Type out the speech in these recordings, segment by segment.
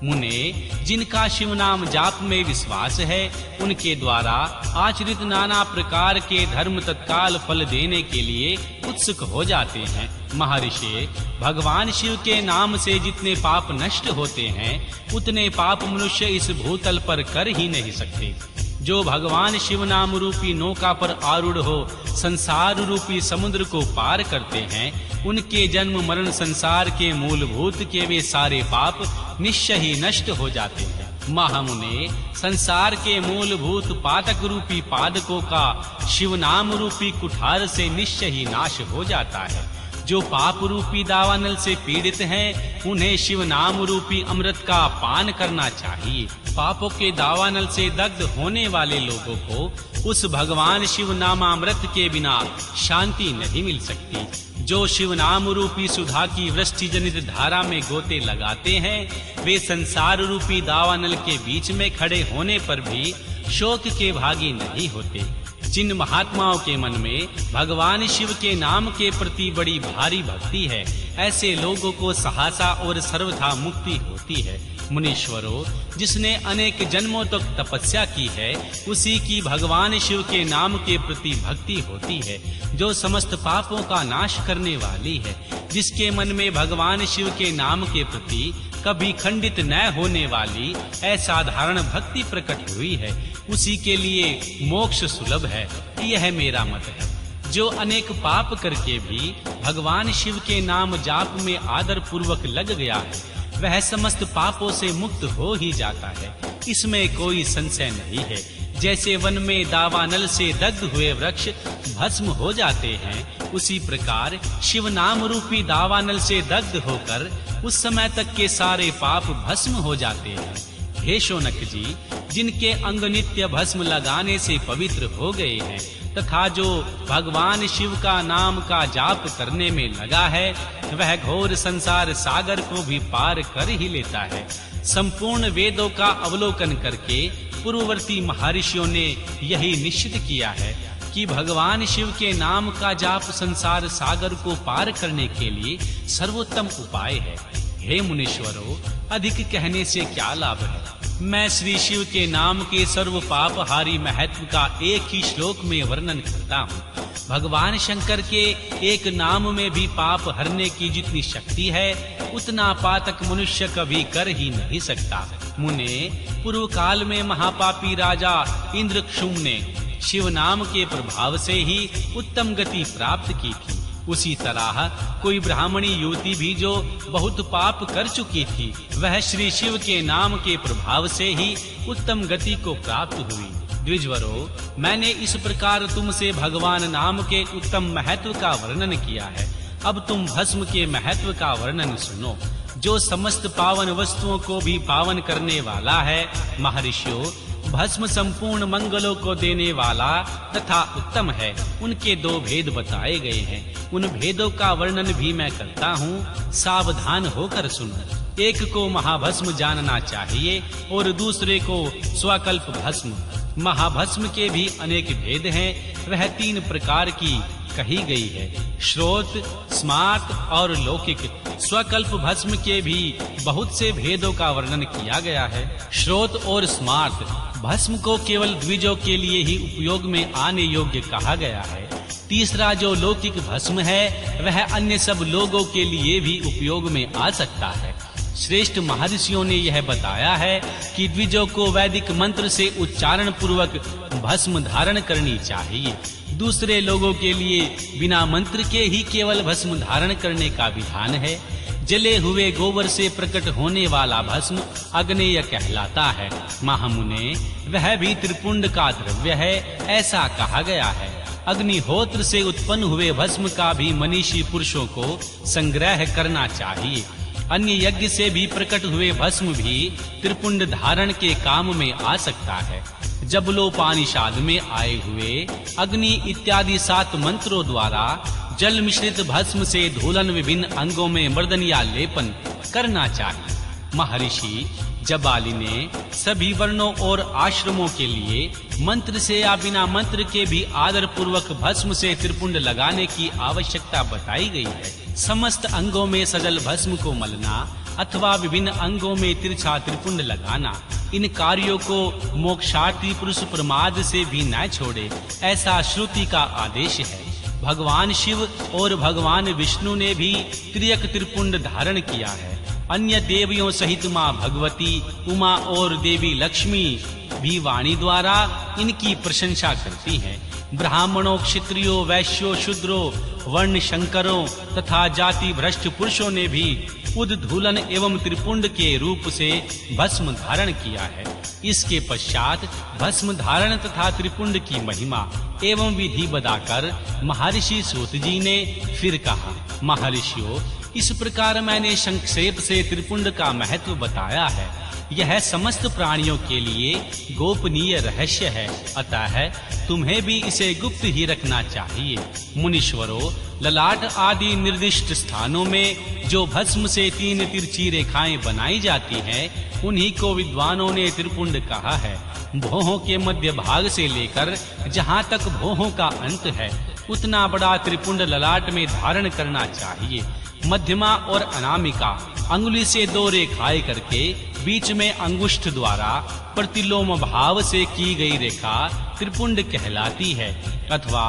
मुने, जिनका शिव नाम जाप में विश्वास है, उनके द्वारा आचरित नाना प्रकार के धर्म तत्काल फल देने के लिए उत्सुक हो जाते हैं। महर्षि, भगवान शिव के नाम से जितने पाप नष्ट होते हैं, उतने पाप मनुष्य इस भूतल पर कर ही नहीं सकते। जो भगवान शिव नाम रूपी नौका पर आरूढ़ हो संसार रूपी समुद्र को पार करते हैं, उनके जन्म मरण संसार के मूलभूत के वे सारे पाप निश्चय ही नष्ट हो जाते हैं। महामुने, संसार के मूलभूत पातक रूपी पादकों का शिव नाम रूपी कुठार से निश्चय ही नाश हो जाता है। जो पाप रूपी दावानल से पीड़ित हैं, उन्हें शिव नाम रूपी अमृत का पान करना चाहिए। पापों के दावानल से दग्ध होने वाले लोगों को उस भगवान शिव नामामृत के बिना शांति नहीं मिल सकती। जो शिव नाम रूपी सुधा की वृष्टि जनित धारा में गोते लगाते हैं, वे संसार रूपी दावानल के बीच में खड़े होने पर भी शोक के भागी नहीं होते। जिन महात्माओं के मन में भगवान शिव के नाम के प्रति बड़ी भारी भक्ति है, ऐसे लोगों को सहसा और सर्वथा मुक्ति होती है। मुनीश्वरों, जिसने अनेक जन्मों तक तपस्या की है, उसी की भगवान शिव के नाम के प्रति भक्ति होती है, जो समस्त पापों का नाश करने वाली है। जिसके मन में भगवान शिव के नाम के प्रति कभी खंडित न होने वाली असाधारण भक्ति प्रकट हुई है, उसी के लिए मोक्ष सुलभ है। यह मेरा मत है। जो अनेक पाप करके भी भगवान शिव के नाम जाप में आदर पूर्वक लग गया है, वह समस्त पापों से मुक्त हो ही जाता है, इसमें कोई संशय नहीं है। जैसे वन में दावानल से दग्ध हुए वृक्ष भस्म हो जाते हैं, उसी प्रकार शिव नाम रूपी दावानल से दग्ध होकर उस समय तक के सारे पाप भस्म हो जाते हैं। हे शौनक जी, जिनके अंग नित्य भस्म लगाने से पवित्र हो गए हैं तथा जो भगवान शिव का नाम का जाप करने में लगा है, वह घोर संसार सागर को भी पार कर ही लेता है। संपूर्ण वेदों का अवलोकन करके पूर्ववर्ती महर्षियों ने यही निश्चित किया है कि भगवान शिव के नाम का जाप संसार सागर को पार करने के लिए सर्वोत्तम उपाय है। हे मुनीश्वरों, अधिक कहने से क्या लाभ है। मैं श्री शिव के नाम के सर्व पापहारी महत्व का एक ही श्लोक में वर्णन करता हूँ। भगवान शंकर के एक नाम में भी पाप हरने की जितनी शक्ति है, उतना पातक मनुष्य कभी कर ही नहीं सकता। मुने, पूर्व काल में महापापी राजा इंद्रक्षुम्न ने शिव नाम के प्रभाव से ही उत्तम गति प्राप्त की थी। उसी तरह कोई ब्राह्मणी युवती भी जो बहुत पाप कर चुकी थी, वह श्री शिव के नाम के प्रभाव से ही उत्तम गति को प्राप्त हुई। द्विजवरों, मैंने इस प्रकार तुमसे भगवान नाम के उत्तम महत्व का वर्णन किया है। अब तुम भस्म के महत्व का वर्णन सुनो, जो समस्त पावन वस्तुओं को भी पावन करने वाला है। महर्षियों, भस्म संपूर्ण मंगलों को देने वाला तथा उत्तम है। उनके दो भेद बताए गए हैं, उन भेदों का वर्णन भी मैं करता हूँ, सावधान होकर सुनो। एक को महाभस्म जानना चाहिए और दूसरे को स्वकल्प भस्म। महाभस्म के भी अनेक भेद हैं, वह 3 प्रकार की कही गई है, श्रोत, स्मार्त और लौकिक। स्वकल्प भस्म के भी बहुत से भेदों का वर्णन किया गया है। श्रोत और स्मार्त भस्म को केवल द्विजों के लिए ही उपयोग में आने योग्य कहा गया है। तीसरा जो लौकिक भस्म है, वह अन्य सब लोगों के लिए भी उपयोग में आ सकता है। श्रेष्ठ महर्षियों ने यह बताया है कि द्विजों को वैदिक मंत्र से उच्चारण पूर्वक भस्म धारण करनी चाहिए। दूसरे लोगों के लिए बिना मंत्र के ही केवल भस्म धारण करने का विधान है। जले हुए गोबर से प्रकट होने वाला भस्म अग्नेय कहलाता है। महामुने, वह भी त्रिपुंड का द्रव्य है, ऐसा कहा गया है। अग्निहोत्र से उत्पन्न हुए भस्म का भी मनीषी पुरुषों को संग्रह करना चाहिए। अन्य यज्ञ से भी प्रकट हुए भस्म भी त्रिपुंड धारण के काम में आ सकता है। जबलोपानिषाद में आए हुए अग्नि इत्यादि 7 मंत्रों द्वारा जल मिश्रित भस्म से धूलन विभिन्न अंगों में मर्दन या लेपन करना चाहिए। महर्षि जबाली ने सभी वर्णों और आश्रमों के लिए मंत्र से या बिना मंत्र के भी आदर पूर्वक भस्म से त्रिपुंड लगाने की आवश्यकता बताई गई है। समस्त अंगों में सजल भस्म को मलना अथवा विभिन्न अंगों में तिरछा त्रिपुंड लगाना, इन कार्यों को मोक्षार्थी पुरुष प्रमाद से भी न छोड़े, ऐसा श्रुति का आदेश है। भगवान शिव और भगवान विष्णु ने भी त्रियक त्रिपुंड धारण किया है। अन्य देवियों सहित माँ भगवती, उमा और देवी लक्ष्मी भी वाणी द्वारा इनकी प्रशंसा करती हैं। ब्राह्मणों, क्षत्रियों, वैश्यों, शूद्रों, वर्ण शंकरों तथा जाति भ्रष्ट पुरुषों ने भी उद्धूलन एवं त्रिपुंड के रूप से भस्म धारण किया है। इसके पश्चात भस्म धारण तथा त्रिपुंड की महिमा एवं विधि बताकर महर्षि सूत जी ने फिर कहा, महर्षियों, इस प्रकार मैंने संक्षेप से त्रिपुंड का महत्व बताया है। यह समस्त प्राणियों के लिए गोपनीय रहस्य है, अतः तुम्हें भी इसे गुप्त ही रखना चाहिए। मुनीश्वरों, ललाट आदि निर्दिष्ट स्थानों में जो भस्म से 3 तिरछी रेखाएं बनाई जाती हैं, उन्हीं को विद्वानों ने त्रिपुंड कहा है। भौहों के मध्य भाग से लेकर जहाँ तक भौहों का अंत है, उतना बड़ा त्रिपुंड ललाट में धारण करना चाहिए। मध्यमा और अनामिका अंगुली से 2 रेखाएं करके बीच में अंगुष्ठ द्वारा प्रतिलोम भाव से की गई रेखा त्रिपुंड कहलाती है। अथवा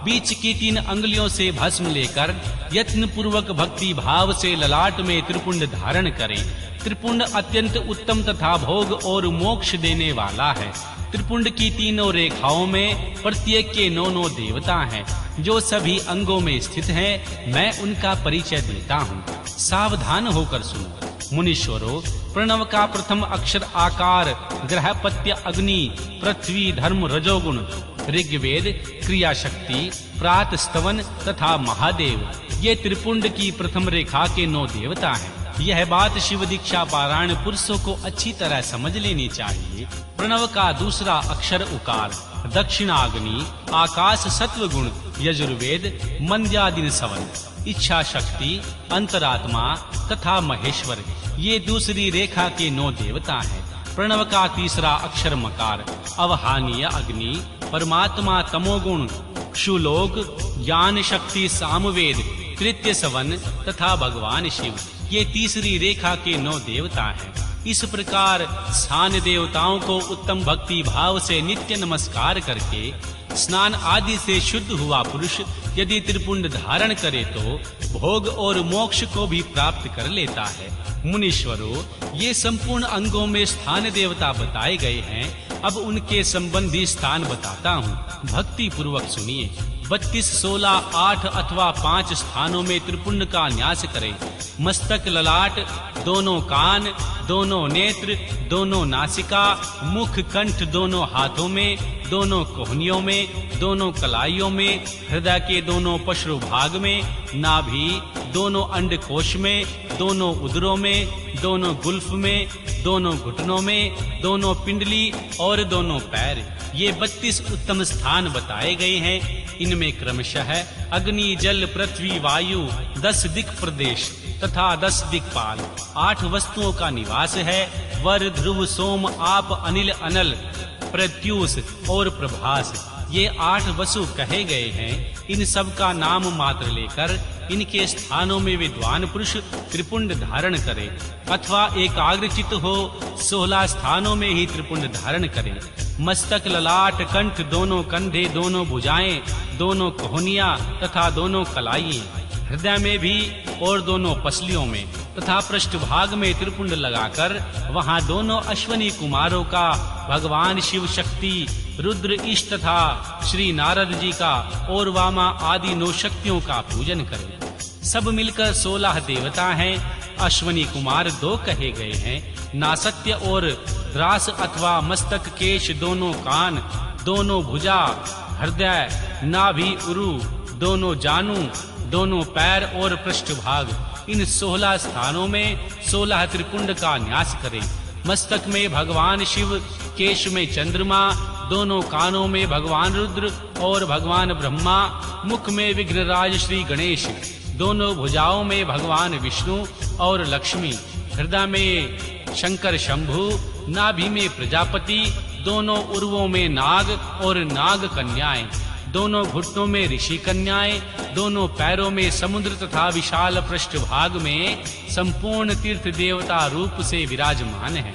बीच की 3 अंगुलियों से भस्म लेकर यत्न पूर्वक भक्ति भाव से ललाट में त्रिपुंड धारण करें। त्रिपुंड अत्यंत उत्तम तथा भोग और मोक्ष देने वाला है। त्रिपुंड की 3 रेखाओं में प्रत्येक के 9 देवता हैं, जो सभी अंगों में स्थित हैं। मैं उनका परिचय देता हूँ, सावधान होकर सुनो। मुनीश्वरों, प्रणव का प्रथम अक्षर आकार, ग्रहपत्य अग्नि, पृथ्वी धर्म रजोगुण, ऋग्वेद क्रिया शक्ति, प्रात स्तवन तथा महादेव, ये त्रिपुंड की प्रथम रेखा के 9 देवता हैं। यह बात शिव दीक्षा पारायण पुरुषों को अच्छी तरह समझ लेनी चाहिए। प्रणव का दूसरा अक्षर उकार, दक्षिणाग्नि, आकाश सत्व गुण, यजुर्वेद मंद्यादिन सवन, इच्छा शक्ति, अंतरात्मा तथा महेश्वर, ये दूसरी रेखा के 9 देवता हैं। प्रणव का तीसरा अक्षर मकार, अवहानीय अग्नि, परमात्मा तमोगुण, क्षुलोक, ज्ञान शक्ति सामवेद, तृतीय सवन तथा भगवान शिव, ये तीसरी रेखा के 9 देवता हैं। इस प्रकार स्थान देवताओं को उत्तम भक्ति भाव से नित्य नमस्कार करके स्नान आदि से शुद्ध हुआ पुरुष यदि त्रिपुंड धारण करे तो भोग और मोक्ष को भी प्राप्त कर लेता है। मुनीश्वरों, ये संपूर्ण अंगों में स्थान देवता बताए गए हैं। अब उनके संबंधी स्थान बताता हूँ, भक्ति पूर्वक सुनिए। 32, 16, 8 अथवा 5 स्थानों में त्रिपुंड का न्यास करें। मस्तक, ललाट, दोनों कान, दोनों नेत्र, दोनों नासिका, मुख, कंठ, दोनों हाथों में, दोनों कोहनियों में, दोनों कलाइयों में, हृदय के दोनों पश्रु भाग में, नाभि, दोनों अंडकोश में, दोनों उदरों में, दोनों गुल्फ में, दोनों घुटनों में, दोनों पिंडली और दोनों पैर, ये 32 उत्तम स्थान बताए गए हैं। इनमें क्रमशः अग्नि, जल, पृथ्वी, वायु, 10 दिक् प्रदेश तथा 10 दिक्पाल, 8 वस्तुओं का निवास है। वर, ध्रुव, सोम, आप, अनिल, अनल, प्रत्यूष और प्रभास, ये 8 वसु कहे गए हैं। इन सब का नाम मात्र लेकर इनके स्थानों में विद्वान पुरुष त्रिपुंड धारण करे अथवा एकाग्रचित हो 16 स्थानों में ही त्रिपुंड धारण करे। मस्तक, ललाट, कंठ, दोनों कंधे, दोनों भुजाएं, दोनों कोहनियां तथा दोनों कलाइयां, हृदय में भी और दोनों पसलियों में तथा पृष्ठभाग में त्रिपुंड लगाकर वहां दोनों अश्वनी कुमारों का, भगवान शिव शक्ति, रुद्र ईश तथा श्री नारद जी का और वामा आदि 9 शक्तियों का पूजन करें। सब मिलकर 16 देवता हैं। अश्वनी कुमार 2 कहे गए हैं, नासत्य और द्रास अथवा मस्तक, केश, दोनों कान, दोनों भुजा, हृदय, नाभि, उरु, दोनों जानू, दोनों पैर और पृष्ठभाग, इन 16 स्थानों में 16 त्रिपुंड का न्यास करें। मस्तक में भगवान शिव, केश में चंद्रमा, दोनों कानों में भगवान रुद्र और भगवान ब्रह्मा, मुख में विघ्नराज श्री गणेश, दोनों भुजाओं में भगवान विष्णु और लक्ष्मी, हृदय में शंकर शंभु, नाभि में प्रजापति, दोनों उर्वों में नाग और नाग कन्याएं, दोनों घुटनों में ऋषि कन्याएं, दोनों पैरों में समुद्र तथा विशाल पृष्ठभाग में संपूर्ण तीर्थ देवता रूप से विराजमान हैं।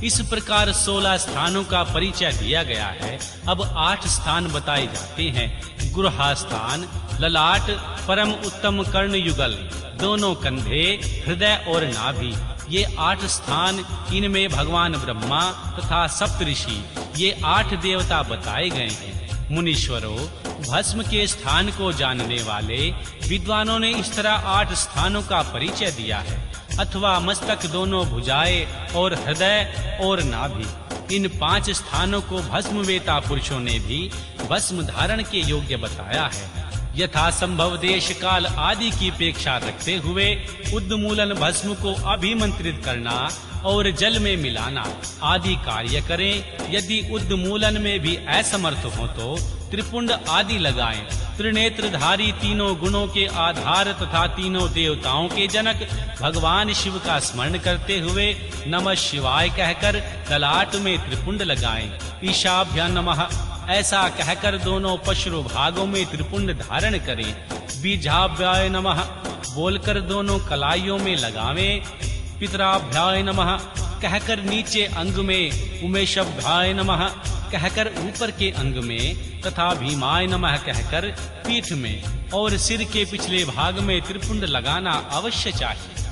इस प्रकार 16 स्थानों का परिचय दिया गया है। अब 8 स्थान बताए जाते हैं। गुरहास्थान, ललाट, परम उत्तम कर्ण युगल, दोनों कंधे, हृदय और नाभि, ये 8 स्थान। इनमें भगवान ब्रह्मा तथा सप्तऋषि, ये 8 देवता बताए गए हैं। मुनीश्वरों, भस्म के स्थान को जानने वाले विद्वानों ने इस तरह 8 स्थानों का परिचय दिया है। अथवा मस्तक, दोनों भुजाएं और हृदय और नाभि, इन 5 स्थानों को भस्मवेता पुरुषों ने भी भस्म धारण के योग्य बताया है। यथा संभव देश काल आदि की अपेक्षा रखते हुए उद्मूलन भस्म को अभिमंत्रित करना और जल में मिलाना आदि कार्य करें। यदि उद्मूलन में भी असमर्थ हो तो त्रिपुंड आदि लगाएं। त्रिनेत्रधारी, तीनों गुणों के आधार तथा तीनों देवताओं के जनक भगवान शिव का स्मरण करते हुए नमः शिवाय कहकर ललाट में त्रिपुंड लगाएं। ईशाभ्य नमः ऐसा कहकर दोनों पश्रु भागों में त्रिपुंड धारण करें। बीजाभ्याय नमः बोलकर दोनों कलाइयों में लगावें। पितराभ्याय नमः कहकर नीचे अंग में, उमेशाभ्याय नमः कहकर ऊपर के अंग में, तथा भीमाय नमः कहकर पीठ में और सिर के पिछले भाग में त्रिपुंड लगाना अवश्य चाहिए।